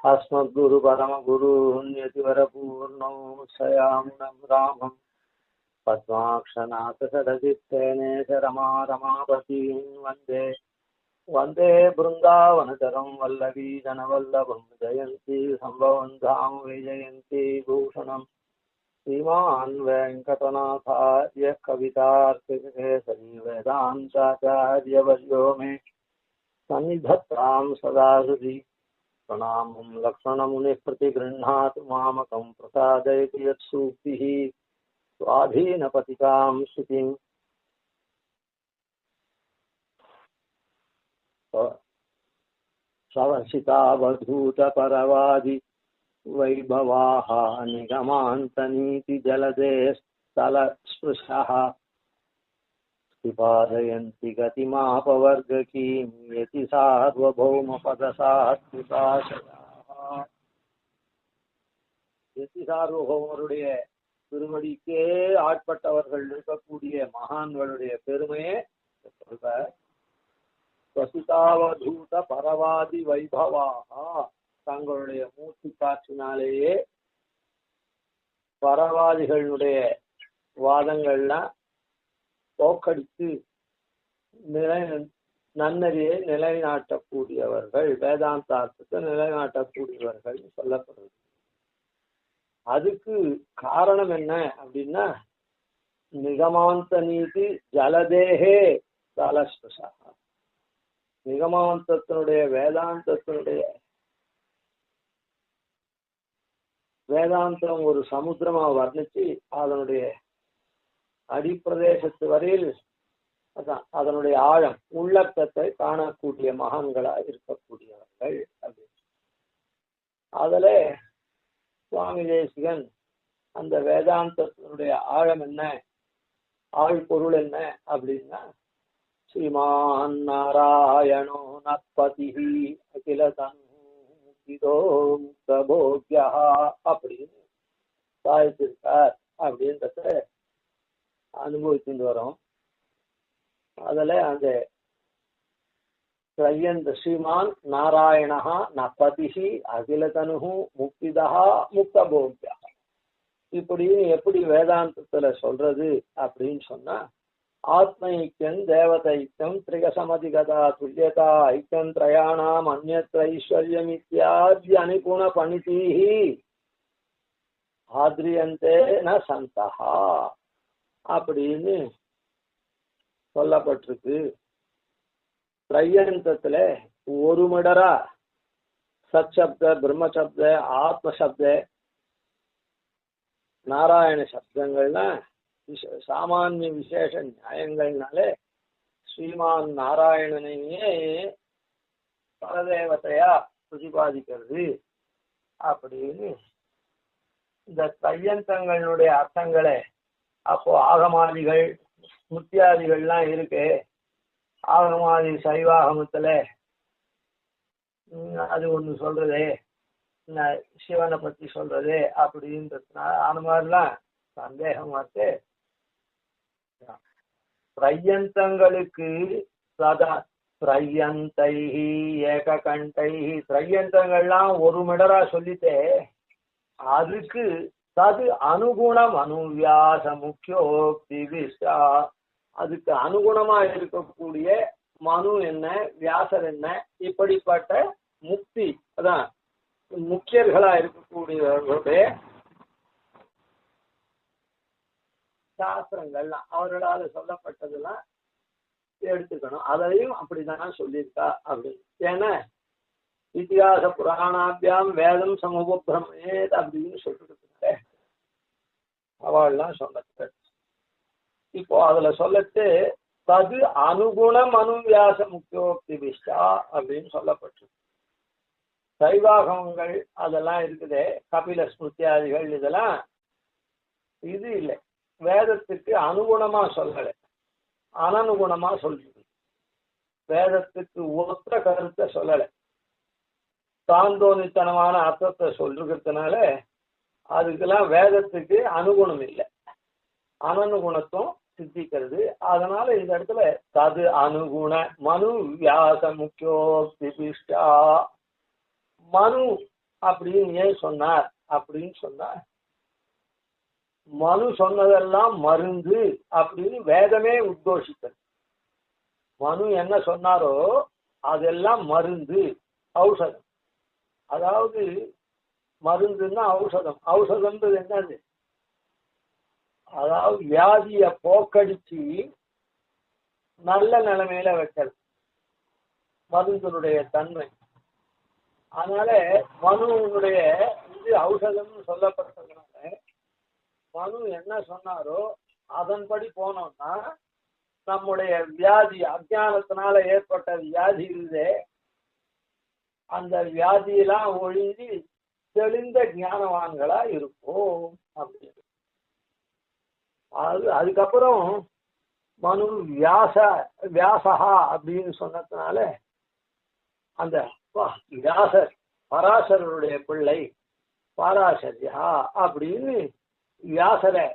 अस्मद्गुरु परमगुरु यतिवरपूर्णौ शयामुनं रामं पद्माक्षनाथसरजित्तेनेश रमारमापतीं वन्दे वन्दे बृन्दावनचरं वल्लवी जनवल्लभं जयन्ती सम्भवं धाम विजयन्ती भूषणं श्रीमान् वेङ्कटनाथार्य कवितार्किकेसरी वेदान्ताचार्यवर्यो मे सन्निधत्तां सदा हृदि प्रणामं लक्ष्मणमुनिः प्रतिगृह्णातु मामकं प्रसादयति यत्सूक्तिः स्वाधीनपतिकां श्रुतिम् सवसितावधूतपरवादि वैभवाः निगमान्तनीतिजलदे स्थलस्पृशः प्रतिपादयन्ति गतिमापवर्गकीं यति सार्वभौमपदसात्विकाशयाः यति சார்வபௌமருடைய திருவடிக்கே ஆட்பட்டவர்கள் இருக்கக்கூடிய மகான்களுடைய பெருமையே சொல்ற வசிதாவதூத பரவாதி வைபவாகா தங்களுடைய மூச்சு காற்றினாலேயே பரவாதிகளுடைய வாதங்கள்லாம் போக்கடித்து நன்னறியை நிலைநாட்டக்கூடியவர்கள் வேதாந்தார்த்தத்தை நிலைநாட்டக்கூடியவர்கள் சொல்லப்படுறது. அதுக்கு காரணம் என்ன அப்படின்னா நிகமாந்த நீதி ஜலதேகே தலஸ்புஷா நிகமாந்தத்தினுடைய வேதாந்தம் ஒரு சமுத்திரமா வர்ணிச்சு அதனுடைய அடிப்பிரதேசத்து வரையில் அதனுடைய ஆழம் உள்ளர்த்தத்தை காணக்கூடிய மகான்களா இருக்கக்கூடியவர்கள் அப்படின்னு அதுல சுவாமி தேசிகன் அந்த வேதாந்தத்தினுடைய ஆழம் என்ன ஆழ் பொருள் என்ன அப்படின்னா ஸ்ரீமான் நாராயணோ நற்பதி அகில தன்மோக்யா அப்படின்னு சாதிச்சிருக்கார் அப்படின்றத அனுபவிச்சுட்டு வரோம். அதுல அந்த ஸ்ரீமான் நாராயணா நபதி அகிலதனு முக்திதா முக்தபோக்யா இப்படின்னு எப்படி வேதாந்தத்துல சொல்றது அப்படின்னு சொன்னா ஆத்ம ஐக்கியம் தேவத ஐக்கியம் திரிகசமதிகதா துல்லியதா ஐக்கியம் திரயாணாம் அந்நத்ர ஐஸ்வர்யம் இத்தியாதி அனுகுண பணிதீஹி ஆத்ரியந்தே ந சந்தஹா அப்படின்னு சொல்லப்பட்டிருக்கு. திரையந்தத்துல ஒரு மிடரா சத்சப்த பிரம்மசப்த ஆத்மசப்த நாராயண சப்தங்கள்னா சாமானிய விசேஷ நியாயங்கள்னாலே ஸ்ரீமான் நாராயணனையே பரதேவதையா பிரதிபாதிக்கிறது அப்படின்னு இந்த தையந்தங்களுடைய அர்த்தங்களை அப்போ ஆகமாதிகள் முத்தியாதிகள்லாம் இருக்கு. ஆகமாதி சைவாகமத்துல அது ஒண்ணு சொல்றதே சிவனை பத்தி சொல்றதே அப்படின்றதுனால அந்த மாதிரிலாம் சந்தேகம் வந்து திரையந்தங்களுக்கு சதா திரையந்தை ஏககண்டை திரையந்தங்கள்லாம் ஒரு மிடரா சொல்லிட்டே அதுக்கு தது அனுகுணம் அனுவியாச முக்கியோக்தி விஷ்டா அதுக்கு அனுகுணமா இருக்கக்கூடிய மனு என்ன வியாசர் என்ன இப்படிப்பட்ட முக்தி அதான் முக்கியர்களா இருக்கக்கூடியவர்களுடைய சாஸ்திரங்கள்லாம் அவர்களால் சொல்லப்பட்டதெல்லாம் எடுத்துக்கணும். அதையும் அப்படிதான் சொல்லியிருக்கா அப்படின்னு. ஏன்னா இத்திகாச புராணாபியாம் வேதம் சமூகமே அப்படின்னு சொல்லிட்டு அவள்லாம் சொல்ல இப்போ அதுல சொல்லட்டு தது அனுகுணம் அனுவியாச முக்கியோக்தி விஷ்டா அப்படின்னு சொல்லப்பட்டிருக்கு. சைவாகமங்கள் அதெல்லாம் இருக்குதே கபில ஸ்மிருத்தியாதிகள் இதெல்லாம் இது இல்லை வேதத்துக்கு அனுகுணமா சொல்லலை அனனுகுணமா சொல்றது. வேதத்துக்கு ஒத்த கருத்தை சொல்லலை தாந்தோனித்தனமான அர்த்தத்தை சொல்றதுனால அதுக்கெல்லாம் வேதத்துக்கு அனுகுணம் இல்லை அனனுகுணத்தும் சித்திக்கிறது. அதனால இந்த இடத்துல தது அனுகுண மனு வியாச முக்கியோக்தி விஷ்டா மனு அப்படின்னு ஏன் சொன்னார் அப்படின்னு சொன்னா, மனு சொன்னதெல்லாம் மருந்து அப்படின்னு வேதமே உத்கோஷித்தது. மனு என்ன சொன்னாரோ அதெல்லாம் மருந்து, ஔஷதம். அதாவது மருந்துன்னா ஔஷதம். ஔஷதம்ன்றது என்னது? அதாவது வியாதிய போக்கடிச்சு நல்ல நிலைமையில வைக்கிறது மருந்தினுடைய தன்மை. அதனால மனுனுடைய இது ஔஷதம்னு சொல்லப்பட்டதுனால மனு என்ன சொன்னாரோ அதன்படி போனோம்னா நம்முடைய வியாதி, அஜானத்தினால ஏற்பட்ட வியாதி இருந்தே அந்த வியாதியெல்லாம் ஒழிஞ்சு தெளிந்த ஞானவான்களா இருப்போம் அப்படின்னு. அதுக்கப்புறம் மனு வியாசகா அப்படின்னு சொன்னதுனால அந்த வியாசர் பராசரருடைய பிள்ளை பாராசரியா அப்படின்னு வியாசரை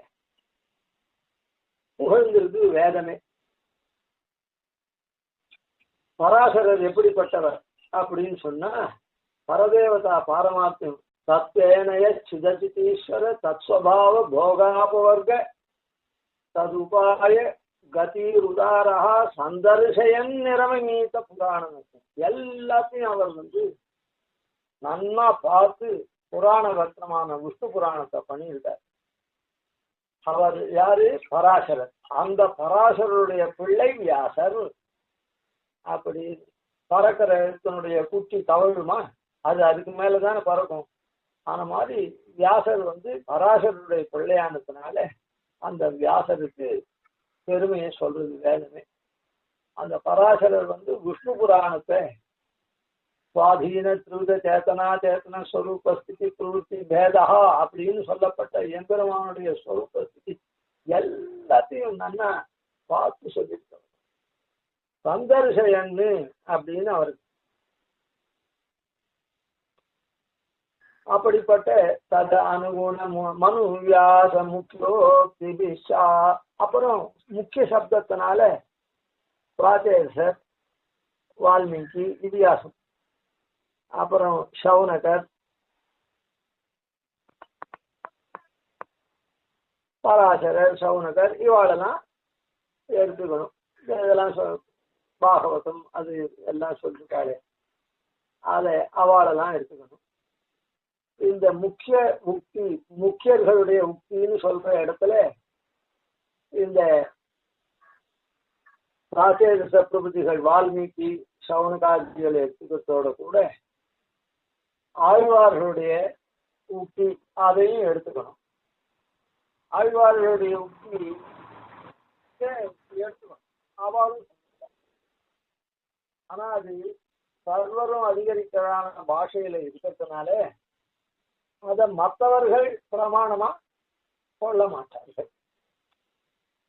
புகழ்ந்திருக்கு வேதமே. பராசரர் எப்படிப்பட்டவர் அப்படின்னு சொன்னா, பரதேவதா பாரமார்த்தியம் தத்வேனய சிதசிதீஸ்வர தத்ஸ்வபாவ போகாபவர்க ததுபாய கதிருதாரா சந்தர்சயன் நிறமீத புராணம். எல்லாத்தையும் அவர் நன்னா பார்த்து புராண ரத்னமான விஷ்ணு புராணத்தை பண்ணியிருக்கார். அவர் யாரு? பராசரர். அந்த பராசரருடைய பிள்ளை வியாசர். அப்படி பறக்கிற எழுத்தினுடைய குட்டி தவழுமா? அது அதுக்கு மேலதானே பறக்கும். ஆன மாதிரி வியாசர் பராசரருடைய பிள்ளையானதுனால அந்த வியாசருக்கு பெருமையை சொல்றது வேதமே. அந்த பராசரர் விஷ்ணு புராணத்தை சுவாதீன திருவித சேத்தனா சேத்தன ஸ்வரூப ஸ்திதி பிரவೃತ್ತಿ பேதா அப்படின்னு சொல்லப்பட்ட எம்பெருமானுடைய ஸ்வரூப ஸ்திதி எல்லாத்தையும் நன்னா பார்த்து சொல்லியிருக்க சந்தர்சயன்னு அப்படின்னு அவருக்கு. அப்படிப்பட்ட தத அனுகுண மனு வியாச முக்கியோக்திபிஷா. அப்புறம் முக்கிய சப்தத்தினால பிராச்சேசர், வால்மீகி, இதிகாசம், அப்புறம் சௌனகர், பராசரர், சௌனகர் இவாளெல்லாம் எடுத்துக்கணும். இதெல்லாம் பாகவதம் அது எல்லாம் சொல்லிருக்காரு. அதை அவாளெல்லாம் எடுத்துக்கணும். இந்த முக்கிய உக்தி, முக்கியர்களுடைய உக்தின்னு சொல்ற இடத்துல இந்த பிராச்சேத பிரபுதிகள் வால்மீகி சவுனகாதிகளை எடுத்துக்கிறதோட கூட ஆழ்வார்களுடைய உக்தி அதையும் எடுத்துக்கணும். ஆழ்வார்களுடைய உக்தி எடுத்துக்கணும். அவளும் ஆனா அது சர்வரும் அதிகரிக்கிறதான பாஷையில இருக்கிறதுனால அதை மற்றவர்கள் பிரமாணமா கொள்ள மாட்டார்கள்.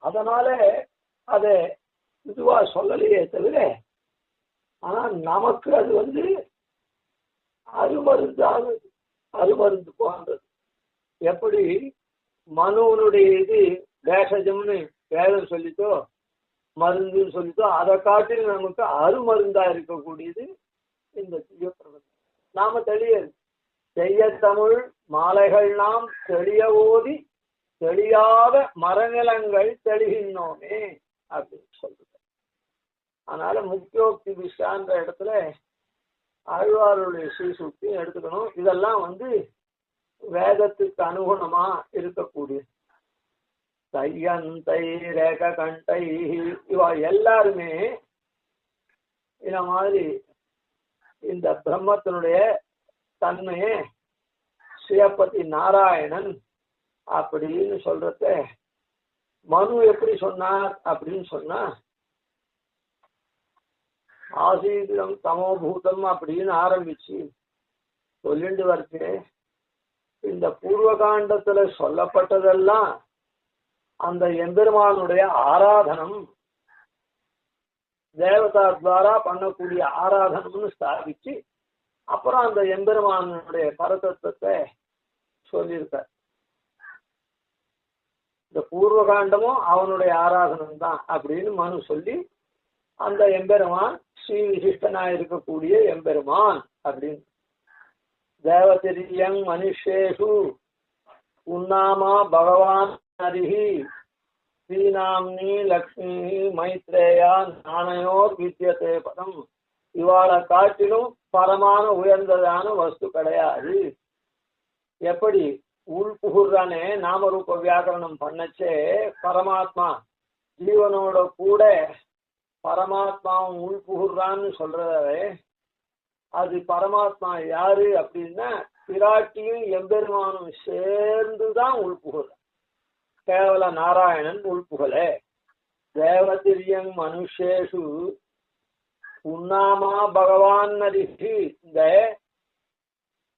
அதனால அதை இதுவா சொல்லலையே தவிர, ஆனா நமக்கு அது அருமருந்து போன்றது. எப்படி மனுவனுடைய இது தேசஜம்னு வேதம் சொல்லித்தோ, மருந்துன்னு சொல்லித்தோ, அதை காட்டில் நமக்கு அருமருந்தா இருக்கக்கூடியது இந்த திவ்யப்பிரபந்தம். நாம தெளியது செய்ய தமிழ் மாலைகள் நாம் தெளிய ஓதி தெளியாத மரநிலங்கள் தெளிகின்றோமே அப்படின்னு சொல்றது. அதனால முக்கியோக்தி விஷான்ற இடத்துல ஆழ்வாருடைய ஸ்ரீசுக்தியும் எடுத்துக்கணும். இதெல்லாம் வேதத்துக்கு அனுகுணமா இருக்கக்கூடிய தையந்தை ரேக கண்டை இவா எல்லாருமே இந்த மாதிரி இந்த பிரம்மத்தினுடைய தன்மையே ஸ்ரீபதி நாராயணன் அப்படின்னு சொல்றத மனு எப்படி சொன்னார் அப்படின்னு சொன்னா, ஆசீதம் தமோபூதம் அப்படின்னு ஆரம்பிச்சு சொல்லிட்டு வரைக்கு இந்த பூர்வகாண்டத்துல சொல்லப்பட்டதெல்லாம் அந்த எம்பெருமானுடைய ஆராதனம், தேவதா துவாரா பண்ணக்கூடிய ஆராதனம்னு ஸ்தாபிச்சு அப்புறம் அந்த எம்பெருமானுடைய பரதத்துவத்தை சொல்லியிருக்கார். இந்த பூர்வகாண்டமும் அவனுடைய ஆராதனம் தான் அப்படின்னு மனு சொல்லி அந்த எம்பெருமான் ஸ்ரீ விசிஷ்டனா இருக்கக்கூடிய எம்பெருமான் அப்படின்னு. தேவதிரியங் மனுஷேஷு உன்னாமா பகவான் ஹரிஹி ஸ்ரீநாம்னி லக்ஷ்மி மைத்ரேயா நாணயோர் வித்யதே பதம். இவாளை காட்டிலும் பரமான உயர்ந்ததான வஸ்து கிடையாது. எப்படி உள்புகுறானே நாமரூப வியாக்கரணம் பண்ணச்சே பரமாத்மா ஜீவனோட கூட பரமாத்மாவும் உள்புகுறான்னு சொல்றதே, அது பரமாத்மா யாரு அப்படின்னா பிராட்டியும் எம்பெருமானும் சேர்ந்துதான் உள்புகுற. கேவல நாராயணன் உள்புகலே. தேவதிரியங் மனுஷேஷு உன்னாமா பகவான் நரிஷி. இந்த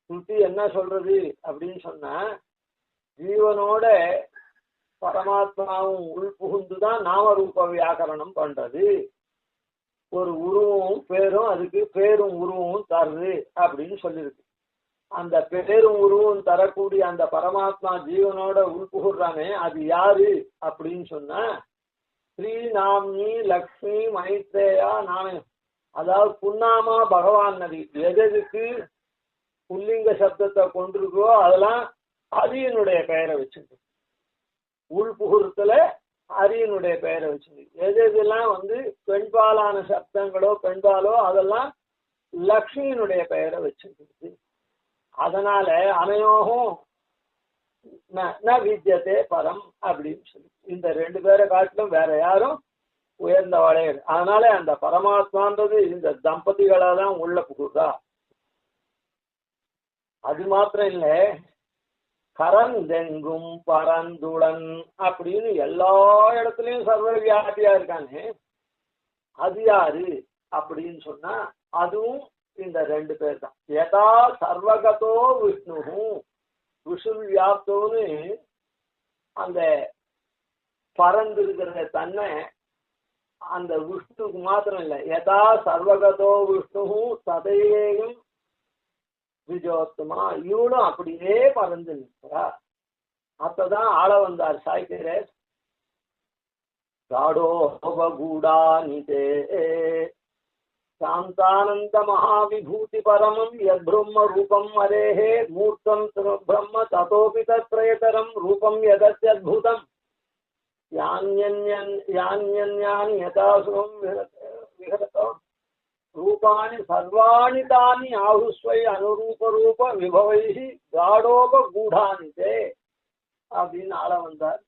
ஸ்ருதி என்ன சொல்றது அப்படின்னு சொன்னா, ஜீவனோட பரமாத்மாவும் உள்புகுந்துதான் நாமரூப வியாக்கரணம் பண்றது. ஒரு உருவமும் பேரும், அதுக்கு பேரும் உருவமும் தருது அப்படின்னு சொல்லியிருக்கு. அந்த பேரும் உருவம் தரக்கூடிய அந்த பரமாத்மா ஜீவனோட உள்புகுறானே, அது யாரு அப்படின்னு சொன்னா ஸ்ரீநாம்னி லக்ஷ்மி மைத்ரேயா நாணயம். அதாவது புன்னாமா பகவான் நதி எதுக்கு புல்லிங்க சப்தத்தை கொண்டிருக்கோ அதெல்லாம் அரியனுடைய பெயரை வச்சிருக்கு. உள்புகுறத்துல அரியனுடைய பெயரை வச்சிருக்கு. எதெல்லாம் பெண்பாலான சப்தங்களோ பெண்பாலோ அதெல்லாம் லக்ஷ்மியினுடைய பெயரை வச்சிருக்கு. அதனால அனையோகம் ந வித்யதே பரம் அப்படின்னு சொல்லி இந்த ரெண்டு பேரை காட்டிலும் வேற யாரும் உயர்ந்த வளையர். அதனால அந்த பரமாத்மான்றது இந்த தம்பதிகளா தான் உள்ள புகுதா. அது மாத்திரம் இல்ல, கரந்தெங்கும் பரந்துடன் அப்படின்னு எல்லா இடத்துலயும் சர்வ வியாபியா இருக்கானே, அது யாரு அப்படின்னு சொன்னா அதுவும் இந்த ரெண்டு பேர் தான். யதா சர்வகதோ விஷ்ணு விஷுல் வியாப்தோன்னு அந்த பறந்து இருக்கிற தன்னை அந்த விஷ்ணுக்கு மாத்திரம் இல்லை, யதா சர்வகதோ விஷ்ணு சதையேயும் விஜயோத்தமா இவனும் அப்படியே பறந்து நிற்கிறா. அப்பதான் ஆள வந்தார் சாய்கிறேன். காடோபகூடானிதே சாந்தானந்த மகாவிபூதி பரமம் யத்பிரம்ம ரூபம் அரேஹே மூர்த்தம் பிரம்ம ததோபி தத்ரயதரம் ரூபம் யதத்யத்புதம் யான்யன்யானி யதாசுரம் விஹரதோ ரூபாணி சர்வாணி தானி ஆகுஸ்வை அனுரூப ரூப விபவைஹி காடோபகூடானிதே அப்படின்னு ஆள வந்தார்.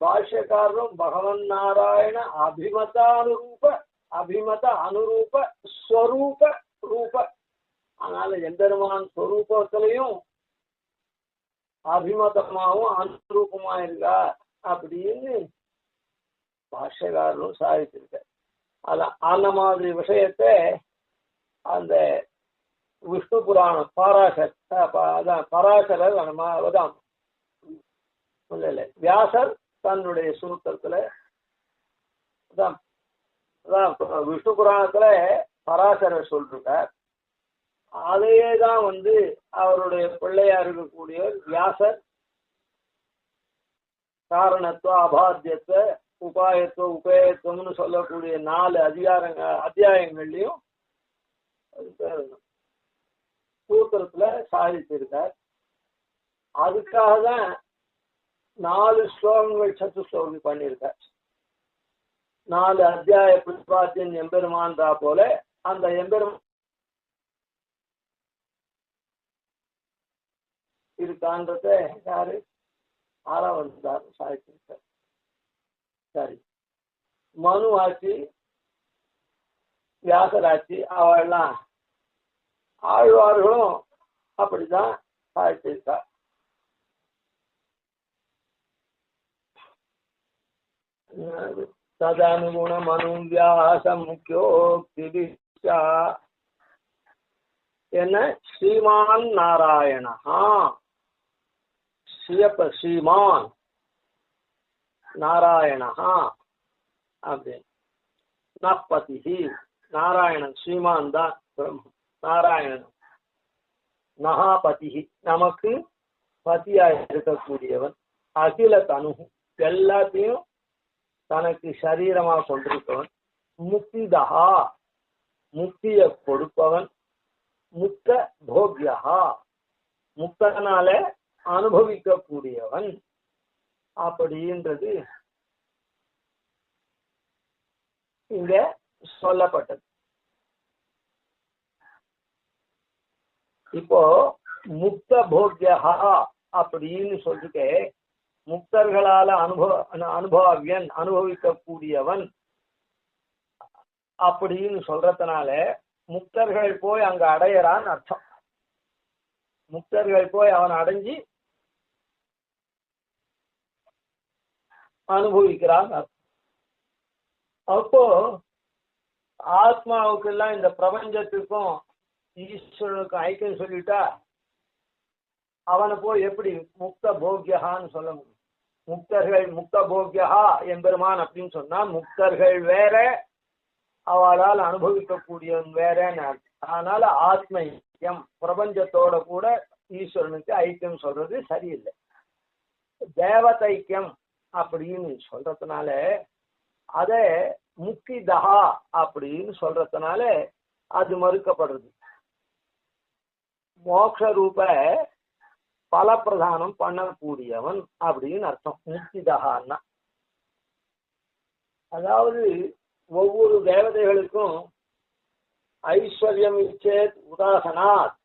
பாஷ்யக்காரரும் பகவன் நாராயண அபிமத அனுரூப ஸ்வரூப ரூப. அதனால எம்பெருமான் ஸ்வரூபத்திலையும் அபிமதமாவும் அனுரூபமா இருக்கா அப்படின்னு பாஷ்யக்காரரும் சாதிச்சிருக்க. அதான் அந்த மாதிரி விஷயத்தை அந்த விஷ்ணு புராணம் பராசரர் வியாசர் தன்னுடைய சுருக்கத்துல விஷ்ணு புராணத்துல பராசரர் சொல்றார். அதையேதான் அவருடைய பிள்ளையா இருக்கக்கூடிய வியாசர் காரணத்துவ அபாத்தியத்துவ உபாயத்துவ உபேயத்துவம்னு சொல்லக்கூடிய 4 அத்தியாயங்கள்லயும் சூத்திரத்துல சாதிச்சிருக்கார். அதுக்காக தான் 4 ஸ்லோகங்கள் சத்துஸ்லோகி பண்ணியிருக்கார். 4 அத்தியாய பிரதிபாத்தியன் எம்பெருமான்றா போல அந்த எம்பெருமான் இருக்கான்றத யாரு ஆறாவது சாதிச்சிருக்கார். சரி, மனு ஆட்சி வியாசராட்சி அவெல்லாம் ஆழ்வார்களும் அப்படிதான் சாதிச்சிருக்கா. ததனுகுண மனு வியாச முக்கியோக்தி என்ன ஸ்ரீமான் நாராயணா ஸ்ரீமான் நாராயணா அப்படின்னு நப்பதி நாராயணன் ஸ்ரீமான் தான் பிரம்ம நாராயணன் மகாபதி நமக்கு பதியாக இருக்கக்கூடியவன் அகில தனு எல்லாத்தையும் தனக்கு சரீரமா கொண்டிருப்பவன் முக்திதா முக்தியை கொடுப்பவன் முக்த போக்யா, முக்தனால அனுபவிக்க கூடியவன் அப்படின்றது இங்க சொல்லப்பட்டது. இப்போ முக்த போக்யா அப்படின்னு சொல்லிட்டு முக்தர்களால அனுபவியன் அனுபவிக்க கூடியவன் அப்படின்னு சொல்றதுனால முக்தர்கள் போய் அங்க அடையறான்னு அர்த்தம். முக்தர்கள் போய் அவன் அடைஞ்சி அனுபவிக்கிறான் அர்த்தம். அப்போ ஆத்மாவுக்கு எல்லாம் இந்த பிரபஞ்சத்துக்கும் ஈஸ்வரனுக்கும் ஐக்கியம் சொல்லிட்டா அவனை போய் எப்படி முக்த போக்யகான்னு சொல்ல முடியும்? முக்தர்கள் முக்த போக்யா எம்பெருமான் அப்படின்னு சொன்னா முக்தர்கள் வேற, அவளால் அனுபவிக்கக்கூடியவன் வேறன்னு. அதனால ஆத்ம ஐக்கியம் பிரபஞ்சத்தோட கூட ஈஸ்வரனுக்கு ஐக்கியம் சொல்றது சரியில்லை. தேவதைக்கியம் அப்படின்னு சொல்றதுனால அத முக்திதா அப்படின்னு சொல்றதுனால அது மறுக்கப்படுறது. மோட்ச ரூப பல பிரதானம் பண்ணக்கூடியவன் அப்படின்னு அர்த்தம் முக்திதகான்னா. அதாவது ஒவ்வொரு தேவதைகளுக்கும் ஐஸ்வர்யம் இச்சேத் உதாசனாத்,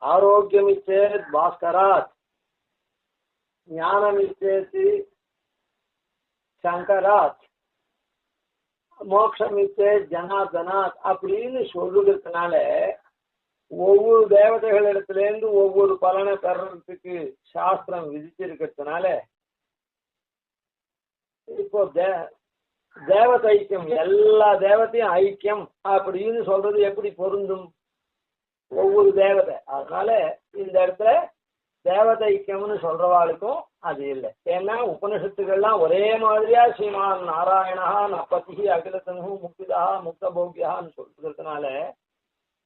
ஆரோக்கியம் இச்சேத் பாஸ்கராத், ஞானம் இச்சேத் சங்கராத், மோட்சம் இச்சேத் ஜனார்தனாத் அப்படின்னு சொல்றதுனால ஒவ்வொரு தேவதைகளிடத்திலேருந்து ஒவ்வொரு பலனை பெறறதுக்கு சாஸ்திரம் விதிச்சிருக்கிறதுனால இப்போ தேவதை ஐக்கியம் எல்லா தேவத்தையும் ஐக்கியம் அப்படின்னு சொல்றது எப்படி பொருந்தும்? ஒவ்வொரு தேவதை. அதனால இந்த இடத்துல தேவதை ஐக்கியம்னு சொல்றவாளுக்கும் அது இல்லை. ஏன்னா உபனிஷத்துக்கள்லாம் ஒரே மாதிரியா ஸ்ரீமான் நாராயணா நப்பதி அகிலத்தனு முக்திதா முக்த போக்யான்னு சொல்றதுனால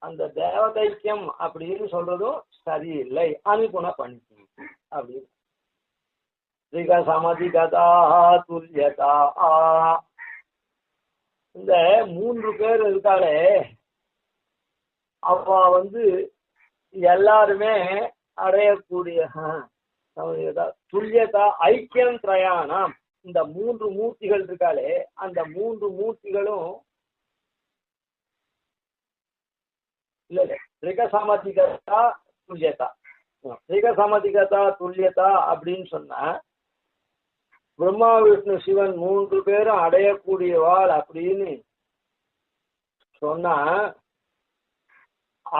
அந்த தேவதைக்கியம் அப்படின்னு சொல்றதும் சரியில்லை. அனுகுண பண்ணி அப்படின்னு சமதிகதா துல்யதா. இந்த 3 பேர் இருக்காளே அவ எல்லாருமே அடையக்கூடிய துல்யதா ஐக்கியம் திரயாணம். இந்த 3 மூர்த்திகள் இருக்காளே அந்த 3 மூர்த்திகளும் இல்ல திரிகசாமதிகதா துல்யதா. திரிகசாமதிகதா துல்யதா அப்படின்னு சொன்னா பிரம்மா விஷ்ணு சிவன் 3 பேரும் அடையக்கூடியவாள் அப்படின்னு சொன்னா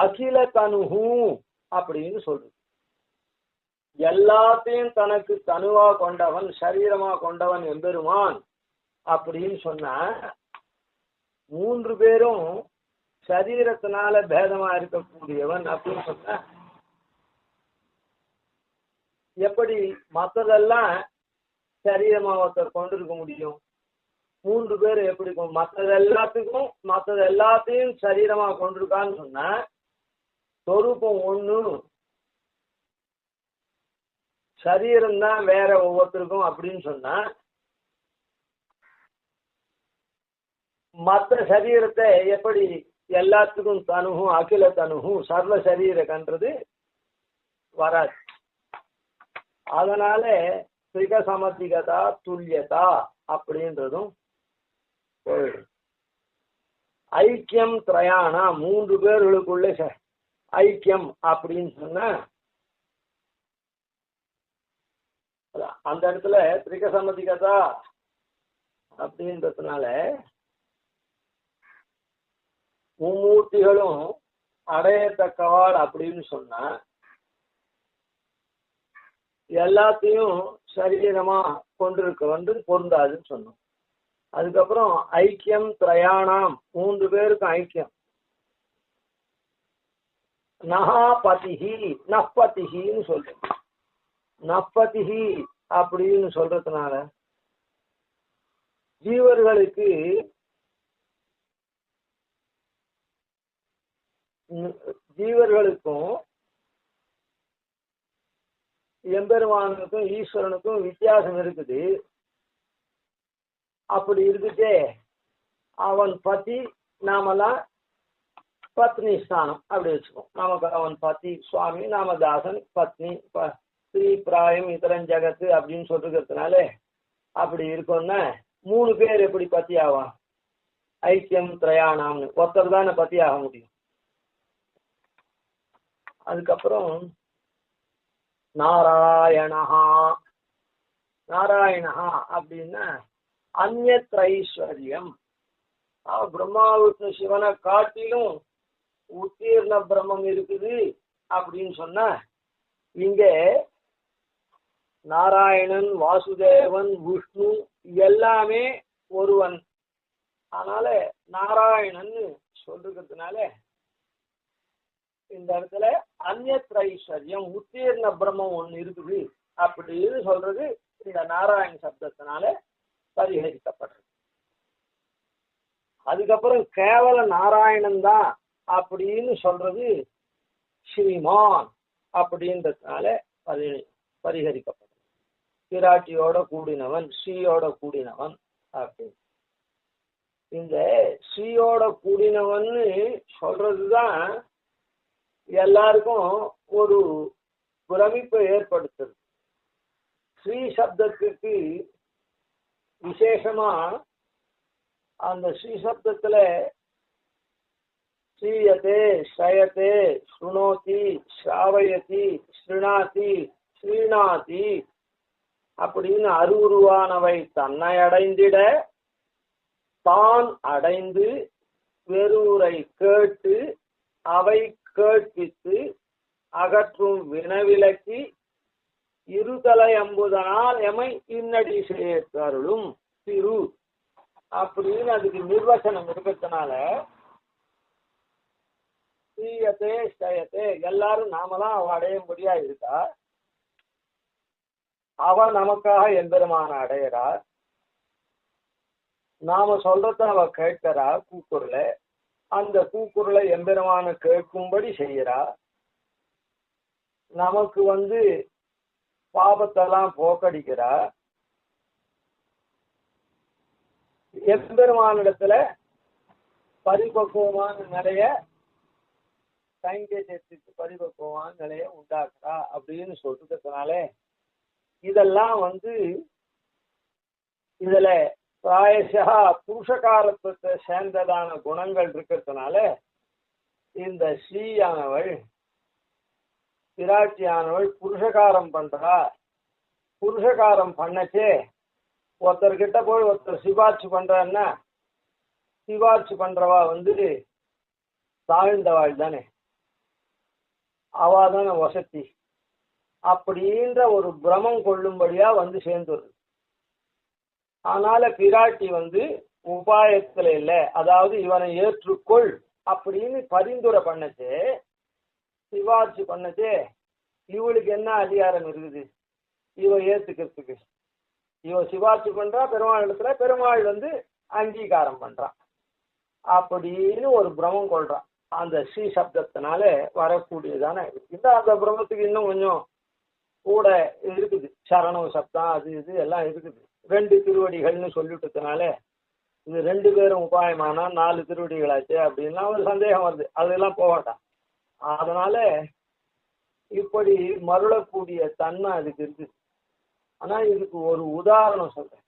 அகில தனுஹு அப்படின்னு சொல்றது. எல்லாத்தையும் தனக்கு தனுவா கொண்டவன் சரீரமா கொண்டவன் எம்பெருமான் அப்படின்னு சொன்னா 3 பேரும் சரீரத்தினால பேதமா இருக்கக்கூடியவன் அப்படின்னு சொன்ன எப்படி மற்றதெல்லாம் சரீரமா ஒருத்தர் கொண்டிருக்க முடியும்? 3 பேர் எப்படி மற்றது எல்லாத்தையும் சரீரமா கொண்டிருக்கான்னு சொன்னா சொரூபம் ஒண்ணு, சரீரம் தான் வேற ஒவ்வொருத்தருக்கும் அப்படின்னு சொன்னா மற்ற சரீரத்தை எப்படி எல்லாத்துக்கும் தனுகும் அகில தனுகும் சர்வ சரீர கன்றது வராது. அதனால திரிகசமதிகதா துல்யதா அப்படின்றதும் போயிடும். ஐக்கியம் திரயாணா 3 பேர்களுக்குள்ள ஐக்கியம் அப்படின்னு சொன்னா அந்த இடத்துல திரிகசமதிகதா அப்படின்றதுனால மும்மூர்த்திகளும் அடையத்தக்கவாள் அப்படின்னு சொன்னா எல்லாத்தையும் சரீரமா கொண்டிருக்க பொருந்தாதுன்னு சொன்னோம். அதுக்கப்புறம் ஐக்கியம் திரயாணாம் 3 பேருக்கும் ஐக்கியம். நஹாபதிஹி நப்பதிஹின்னு சொல்றோம். நப்பதிஹி அப்படின்னு சொல்றதுனால ஜீவர்களுக்கும் எம்பெருமானுக்கும் ஈஸ்வரனுக்கும் வித்தியாசம் இருக்குது. அப்படி இருக்குதே அவன் பத்தி நாமெல்லாம் பத்னி ஸ்தானம் அப்படி வச்சுக்கோம். நமக்கு அவன் பதி சுவாமி, நாம தாசன், பத்னி, ஸ்ரீ பிராயம் இதரன் ஜகத்து அப்படின்னு சொல்லிருக்கிறதுனால அப்படி இருக்கும்னா 3 பேர் எப்படி பத்தி ஆவா? ஐக்கியம் திரையாணாம்னு ஒருத்தர் தானே பத்தி ஆக முடியும். அதுக்கப்புறம் நாராயணஹா. நாராயணஹா அப்படின்னா அந்நியத்ரைஸ்வர்யம். பிரம்மா விஷ்ணு சிவனை காட்டிலும் உத்தீர்ண பிரம்மம் இருக்குது அப்படின்னு சொன்ன இங்க நாராயணன், வாசுதேவன், விஷ்ணு எல்லாமே ஒருவன். அதனால நாராயணன் சொல்றதுனால இந்த இடத்துல அந்நியத்ரைஸ்வர்யம் உத்தீர்ண பிரம்மம் ஒண்ணு இருக்குது அப்படின்னு சொல்றது இந்த நாராயண சப்தத்தினால பரிகரிக்கப்படுறது. அதுக்கப்புறம் கேவல நாராயணன் தான் அப்படின்னு சொல்றது ஸ்ரீமான் அப்படின்றதுனால பரிகரிக்கப்படுறது. பிராட்டியோட கூடினவன், ஸ்ரீயோட கூடினவன் அப்படின்னு. இந்த ஸ்ரீயோட கூடினவன்னு சொல்றதுதான் எல்லாருக்கும் ஒரு பிரமிப்பை ஏற்படுத்துறது. ஸ்ரீ சப்தத்துக்கு விசேஷமா அந்த ஸ்ரீ சப்தத்துல ஸ்ரீயதே, ஸ்ரயதே, ஸ்ருணோதி, ஸ்ராவயதி, ஸ்ருணாதி, ஸ்ரீணாதி அப்படின்னு அருவுருவானவை தன்னை அடைந்திட தான் அடைந்து வெறுரை கேட்டு அவை கேட்பித்து அகற்றும் வினவிலக்கி இருதலை அம்புதனால் எமை இன்னடி சேர்த்தருளும் திரு அப்படின்னு அதுக்கு நிர்வச்சனம் இருக்கிறதுனால ஸ்ரீயத்தே ஸ்ரயத்தே எல்லாரும் நாம தான் அவ அடையும்படியா இருக்கா. அவ நமக்காக எம்பெருமான அடையிறா. நாம சொல்றத அவ கேட்கிறா கூக்குரல. அந்த கூக்குரலை எம்பெருமான கேட்கும்படி செய்யறா. நமக்கு பாபத்தெல்லாம் போக்கடிக்கிறா. எம்பெருமானிடத்துல பரிபக்குவமான நிலைய கைங்கேயத்துக்கு பரிபக்குவமான நிலைய உண்டாக்குறா அப்படின்னு சொல்றதுனால இதெல்லாம் இதுல பிராயசா புருஷகாரத்துவத்தை சேர்ந்ததான குணங்கள் இருக்கிறதுனால இந்த ஸ்ரீயானவள் பிராட்டியானவள் புருஷகாரம் பண்றா. புருஷகாரம் பண்ணச்சே ஒருத்தர்கிட்ட போய் ஒருத்தர் சிபார்சு பண்றான்னா சிபார்சு பண்றவா தாழ்ந்தவாள் தானே, அவாதான வசதி அப்படின்ற ஒரு பிரமம் கொள்ளும்படியா சேர்ந்துருது. அதனால பிராட்டி உபாயத்துல இல்ல, அதாவது இவனை ஏற்றுக்கொள் அப்படின்னு பரிந்துரை பண்ணச்சே, சிபார்சு பண்ணச்சே இவளுக்கு என்ன அதிகாரம் இருக்குது இவ ஏத்துக்கிறதுக்கு? இவ சிபார்சு பண்றா பெருமாள் இடத்துல, பெருமாள் அங்கீகாரம் பண்றான் அப்படின்னு ஒரு பிரமம் கொள்றான். அந்த ஸ்ரீ சப்தத்தினால வரக்கூடியதான இந்த அந்த பிரமத்துக்கு இன்னும் கொஞ்சம் கூட இருக்குது. சரணவ சப்தம் அது இது எல்லாம் இருக்குது. 2 திருவடிகள்னு சொல்லிட்டதுனால இது 2 பேரும் உபாயமானா 4 திருவடிகளாச்சு அப்படின்லாம் ஒரு சந்தேகம் வருது. அதெல்லாம் போகட்டான். அதனால இப்படி மருளக்கூடிய தன்மை அதுக்கு இருக்குது. ஆனா இதுக்கு ஒரு உதாரணம் சொல்றேன்.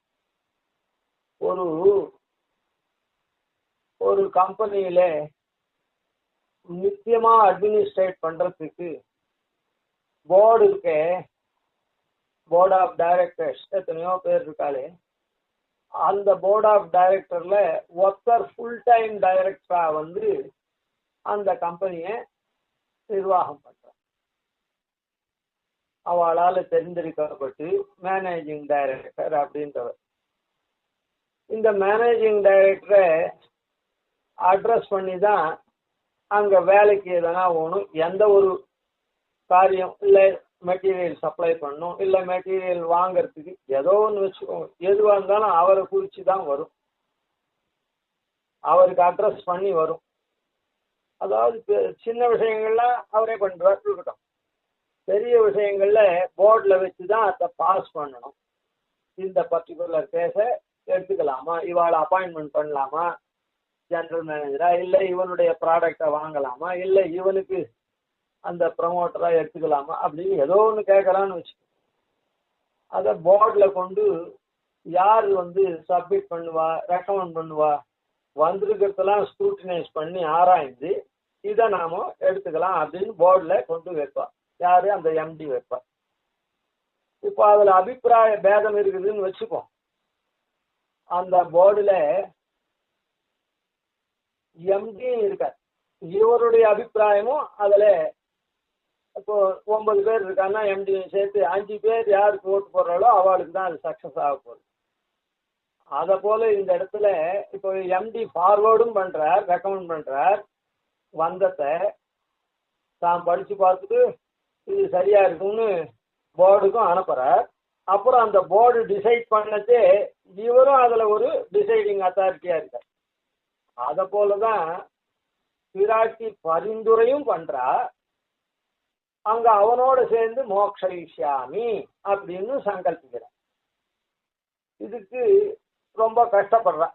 ஒரு கம்பெனியில நிச்சயமா அட்மினிஸ்ட்ரேட் பண்றதுக்கு போர்டு இருக்கே, போர்ட் ஆஃப் டைரக்டர்ஸ் எத்தனையோ பேர் இருக்காளே, அந்த போர்ட் ஆஃப் டைரக்டர்ல ஒருத்தர் ஃபுல் டைம் டைரக்டரா அந்த கம்பெனியை நிர்வாகம் பண்ற அவளால தெரிந்திருக்கப்பட்டு மேனேஜிங் டைரக்டர் அப்படின்றவர். இந்த மேனேஜிங் டைரக்டரை அட்ரஸ் பண்ணி தான் அங்க வேலைக்கு எதனா ஒன்றும் எந்த ஒரு காரியம் இல்லை, மெட்டீரியல் சப்ளை பண்ணணும் இல்லை மெட்டீரியல் வாங்கறதுக்கு ஏதோ ஒன்று வச்சுக்கோங்க, எதுவாக இருந்தாலும் அவரை குறித்து தான் வரும், அவருக்கு அட்ரஸ் பண்ணி வரும். அதாவது சின்ன விஷயங்கள்லாம் அவரே பண்ணுவார் இருக்கட்டும், பெரிய விஷயங்கள்ல போர்டில் வச்சு தான் அதை பாஸ் பண்ணணும். இந்த பர்டிகுலர் கேஸை எடுத்துக்கலாமா, இவாளை அப்பாயின்மெண்ட் பண்ணலாமா, ஜெனரல் மேனேஜரா, இல்லை இவனுடைய ப்ராடக்டை வாங்கலாமா, இல்லை இவனுக்கு அந்த ப்ரமோட்டரா எடுத்துக்கலாமா அப்படின்னு ஏதோ ஒன்று கேட்கலான்னு வச்சுக்கோ. அதை போர்டில் கொண்டு யார் சப்மிட் பண்ணுவா, ரெக்கமெண்ட் பண்ணுவா, வந்திருக்கிறதெல்லாம் ஸ்க்ரூட்டினைஸ் பண்ணி ஆராய்ந்து இதை நாம எடுத்துக்கலாம் அப்படின்னு போர்டில் கொண்டு வைப்பா. யாரு? அந்த எம்டி வைப்பா. இப்போ அதுல அபிப்பிராய பேதம் இருக்குதுன்னு வச்சுப்போம். அந்த போர்டுல எம்டியும் இருக்கார், இவருடைய அபிப்பிராயமும் அதுல இப்போ 9 பேர் இருக்காங்கன்னா எம்டியும் சேர்த்து 5 பேர் யாருக்கு ஓட்டு போடுறாளோ அவளுக்கு தான் அது சக்சஸ் ஆக போகுது. அதை போல இந்த இடத்துல இப்போ எம்டி ஃபார்வேர்டும் பண்றார், ரெக்கமெண்ட் பண்றார், வந்தத்தை தான் படிச்சு பார்த்துட்டு இது சரியா இருக்கும்னு போர்டுக்கும் அனுப்புறார். அப்புறம் அந்த போர்டு டிசைட் பண்ணச்சே இவரும் அதுல ஒரு டிசைடிங் அத்தாரிட்டியா இருக்கார். அதை போலதான் பிராட்டி பரிந்துரையும் பண்றா, அங்க அவனோட சேர்ந்து மோக்ஷயிஷ்யாமி அப்படின்னு சங்கல்பிக்கிறான். இதுக்கு ரொம்ப கஷ்டப்படுறா.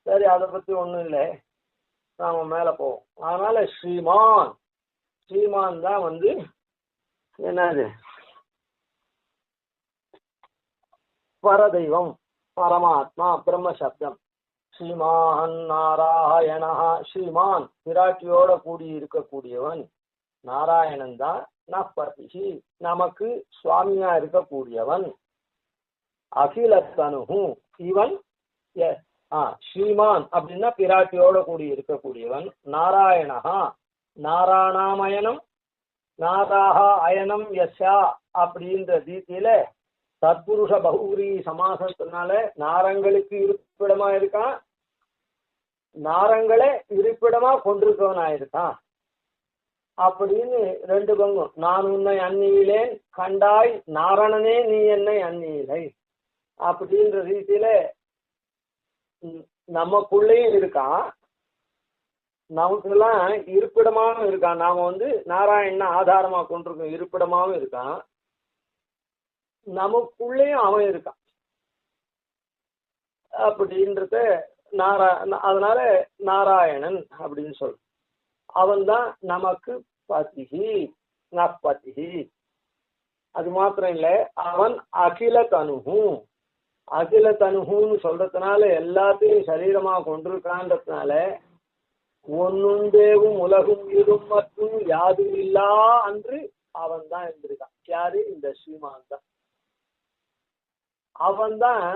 சரி, அதை பத்தி ஒண்ணும் இல்லை, நாம மேல போவோம். அதனால ஸ்ரீமான் தான் என்னது பரதெய்வம், பரமாத்மா, பிரம்மசப்தம். ஸ்ரீமான் நாராயணா, ஸ்ரீமான் பிராட்டியோட கூடி இருக்கக்கூடியவன் நாராயணன் தான். நப்பதி, நமக்கு சுவாமியா இருக்கக்கூடியவன். அகிலத்தனு, இவன் ஸ்ரீமான் அப்படின்னா பிராட்டியோட கூடி இருக்கக்கூடியவன். நாராயணா, நாராயணாமயனம், நாராக அயனம் யஸ்யா அப்படின்ற ரீதியில தத்புருஷ பகுரி சமாசத்தினால நாரங்களுக்கு இருப்பிடமா இருக்கான், நாரங்களே இருப்பிடமா கொண்டிருக்கவனா இருக்கான் அப்படின்னு 2 பங்கும். நான் உன்னை அந்நியிலேன் கண்டாய், நாரணனே நீ என்னை அந்நியிலை அப்படின்ற ரீதியில நமக்குள்ளேயும் இருக்கான், நமக்குலாம் இருப்பிடமாவும் இருக்கான். நாம நாராயணனை ஆதாரமா கொண்டிருக்கோம், இருப்பிடமாவும் இருக்கான், நமக்குள்ளேயும் அவன் இருக்கான் அப்படின்றத அதனால நாராயணன் அப்படின்னு சொல்ற. அவன் தான் நமக்கு பதிகி, நப்பதிகி. அது மாத்திரம் இல்லை, அவன் அகில தனுகு. அகில தனுகுன்னு சொல்றதுனால எல்லாத்தையும் சரீரமா கொண்டிருக்கான்றதுனால ஒன்னுண்டேவும் உலகும் இரும் மற்றும் யாதும் இல்லா அன்று அவன் தான் இருந்திருக்கான். யாரு? இந்த ஸ்ரீமான் தான். அவன் தான்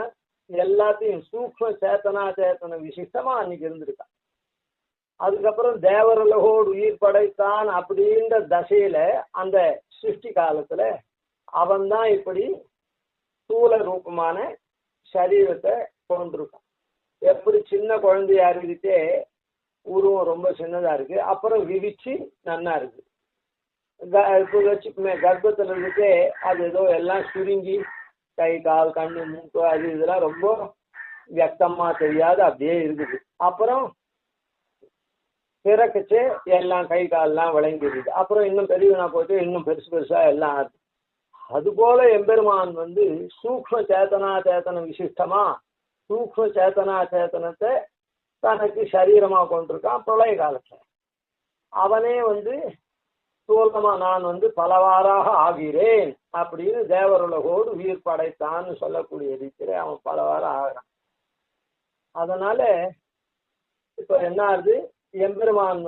எல்லாத்தையும் சூக்ஷ்ம சேத்தனா சேத்தன விசிஷ்டமா அன்னைக்கு இருந்திருக்கான். அதுக்கப்புறம் தேவரலகோடு உயிர் படைத்தான் அப்படின்ற தசையில அந்த சிருஷ்டி காலத்துல அவன் தான் இப்படி ஸ்தூல ரூபமான சரீரத்தை கொண்டிருக்கான். எப்படி சின்ன குழந்தையா இருந்துட்டே உருவம் ரொம்ப சின்னதா இருக்கு, அப்புறம் விரிச்சு நன்னா இருக்கு. இப்போ வச்சுக்குமே கர்ப்பத்துல இருந்துட்டே அது ஏதோ எல்லாம் சுருங்கி கை கால் கண்ணு மூக்கு அது இதெல்லாம் ரொம்ப வியக்தமா தெரியாது, அப்படியே இருக்குது. அப்புறம் பிறக்குச்சு எல்லாம் கை கால்லாம் விளங்கிடுது. அப்புறம் இன்னும் பெரியவனா போயிட்டு இன்னும் பெருசு பெருசா எல்லாம் ஆகுது. அதுபோல எம்பெருமான் சூக்ஷ்ம சேத்தனா சேத்தன விசிஷ்டமா சூக்ஷ்ம சேத்தனா சேத்தனத்தை தனக்கு சரீரமா கொண்டிருக்கான் பிரளய காலத்துல. அவனே ஸ்தூலமா நான் பலவாறாக ஆகிறேன் அப்படின்னு தேவருலகோடு உயிர் படைத்தான்னு சொல்லக்கூடிய ரீதியில அவன் பலவாறு ஆகிறான். அதனால இப்ப என்ன ஆகுது, எம்பெருமான்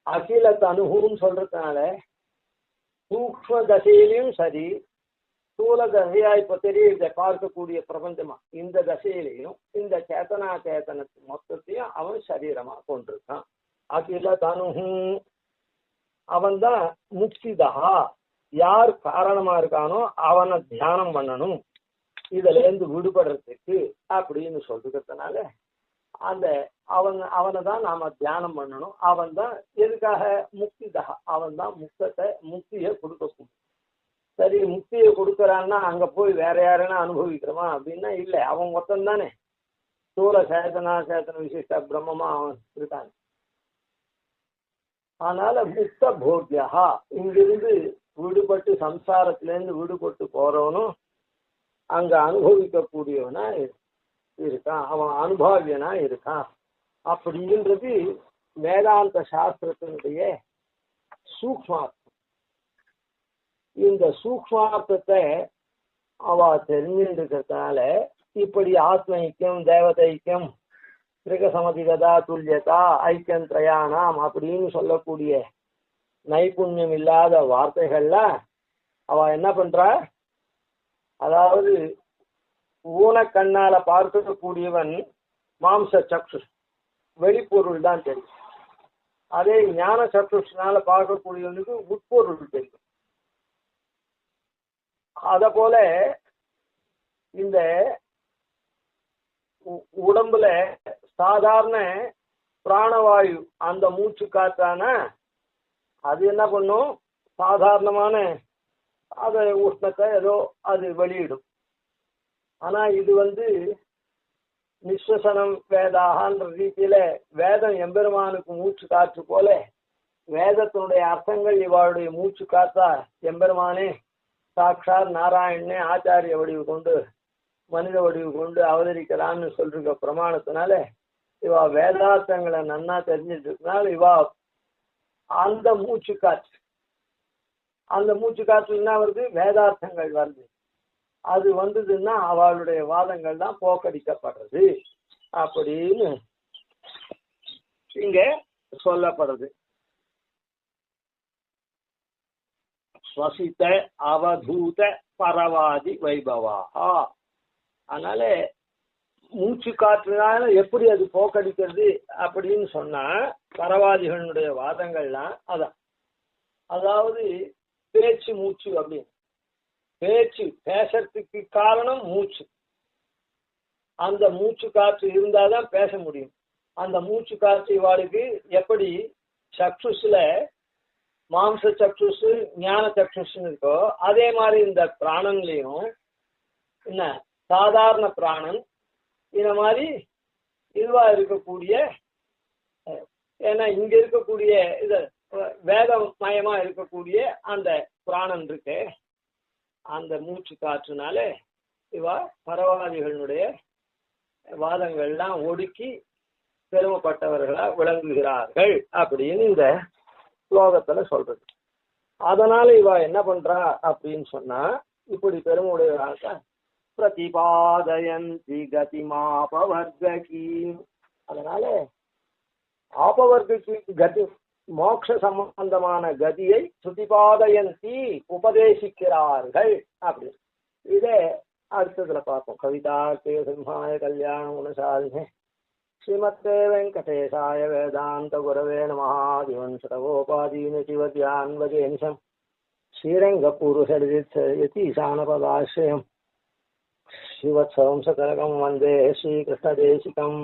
அகில தனுகுன்னு சொல்றதுனால சூக்ஷ்ம தசையிலையும் சரி, ஸ்தூல தசையா இப்ப தெரியுத பார்க்கக்கூடிய பிரபஞ்சமா இந்த தசையிலையும் இந்த சேத்தனா சேத்தனத்து மொத்தத்தையும் அவன் சரீரமா கொண்டிருக்கான். அகில தனுகு அவன் தான் முக்திதா. யார் காரணமா இருக்கானோ அவனை தியானம் பண்ணணும் இதுல இருந்து விடுபடுறதுக்கு அப்படின்னு சொல்றதுனால அந்த அவனை தான் நாம தியானம் பண்ணணும். அவன் தான் எதுக்காக? முக்திதா. அவன் தான் முக்தியை கொடுக்கணும். சரி, முக்தியை கொடுக்கறான்னா அங்க போய் வேற யாரைனா அனுபவிக்கிறோமா அப்படின்னா இல்லை, அவன் மொத்தம் தானே ஸ்தூல சேத்தனா சேத்தன விசிஷ்ட பிரம்மமா அவன் இருக்கான். அதனால முக்த போக்யா, இங்கிருந்து விடுபட்டு சம்சாரத்திலேருந்து விடுபட்டு போறவனும் அங்க அனுபவிக்க கூடியவனா இருக்கான், அவன் அனுபவியனா இருக்கான் அப்படின்றது வேதாந்த சாஸ்திரத்தினுடைய சூக்ஷ்மார்த்தம். இந்த சூக்ஷ்மார்த்தத்தை அவ தெரிஞ்சிருக்கிறதுனால இப்படி ஆத்ம ஐக்கியம், தேவத ஐக்கியம், திரிகசமதிகதா துல்லியதா ஐக்கியம் திரயாணாம் அப்படின்னு சொல்லக்கூடிய நைபுண்ணியம் இல்லாத வார்த்தைகள்ல அவ என்ன பண்றா, அதாவது ஊனக்கண்ணால பார்க்கக்கூடியவன் மாம்ச சக்ஷு வெளிப்பொருள் தான் தெரியும். அதே ஞான சக்ஷுனால பார்க்கக்கூடியவனுக்கு உட்பொருள் தெரியும். அத போல இந்த உடம்புல சாதாரண பிராணவாயு அந்த மூச்சு காத்தான அது என்ன பண்ணும், சாதாரணமான அத உஷ்ணத்தை ஏதோ அது வெளியிடும். ஆனா இது நிஸ்வசனம் வேதாகன்ற ரீதியில வேதம் எம்பெருமானுக்கு மூச்சு காற்று போல வேதத்தினுடைய அர்த்தங்கள் இவாளுடைய மூச்சு காத்தா எம்பெருமானே சாட்சாத் நாராயணனே ஆச்சாரிய வடிவு கொண்டு மனித வடிவு கொண்டு அவதரிக்கலாம்னு சொல்ற பிரமாணத்தினால இவா வேதார்த்தங்களை நன்னா தெரிஞ்சிட்டு இருக்கனால இவா அந்த மூச்சு காற்று என்ன வருது, வேதார்த்தங்கள் வருது. அது வந்ததுன்னா அவளுடைய வாதங்கள் தான் போக்கடிக்கப்படுறது அப்படின்னு இங்க சொல்லப்படுறது. ஸ்வசித்த அவதூத பரவாதி வைபவா. அதனால மூச்சு காற்றுனால எப்படி அது போக்கடிக்கிறது அப்படின்னு சொன்னா பரவாதிகளுடைய வாதங்கள்லாம் அதான். அதாவது பேச்சு மூச்சு அப்படின்னு, பேசுறதுக்கு காரணம் மூச்சு. அந்த மூச்சு காற்று இருந்தாதான் பேச முடியும். அந்த மூச்சு காற்று இவாளுக்கு எப்படி சக்ஷுஸ்ல மாம்ச சக்ஷுஸ் ஞான சக்ஷுஸ்ன்னு இருக்கோ அதே மாதிரி இந்த பிராணன்லையும் என்ன சாதாரண பிராணன் இந்த மாதிரி இதுவா இருக்கக்கூடிய, ஏன்னா இங்க இருக்கக்கூடிய இது வேதமயமா இருக்கக்கூடிய அந்த பிராணன் இருக்கு, அந்த மூச்சு காற்றுனால இவா பரவாதிகளுடைய வாதங்கள்லாம் ஒடுக்கி பெருமைப்பட்டவர்களா விளங்குகிறார்கள் அப்படின்னு இந்த ஸ்லோகத்துல சொல்றது. அதனால இவா என்ன பண்றா அப்படின்னு சொன்னா இப்படி பெருமையுடையவராக பிரதிபாதயந்தி கதிமாபவர்கி. அதனால ஆபவர்கி கதி மோட்ச சம்பந்தமான கதியை சுதிபாதயந்தி உபதேசிக்கிறார்கள் அப்படி. இதே அடுத்ததுல பார்ப்போம். கவிதார்த்தே சிம்ஹாய கல்யாண குணசாலினே ஸ்ரீமத்தே வெங்கடேசாய வேதாந்த குரவே நமஹ. திவன்சரவோபாதீன சிவத்யான் வஜேனிஷம் ஸ்ரீரங்கபூர்வசரிதித்யதீசானபதாஸ்ரயம் சிவத்சவம் சகலகம் வந்தே ஸ்ரீகிருஷ்ணதேசிகம்.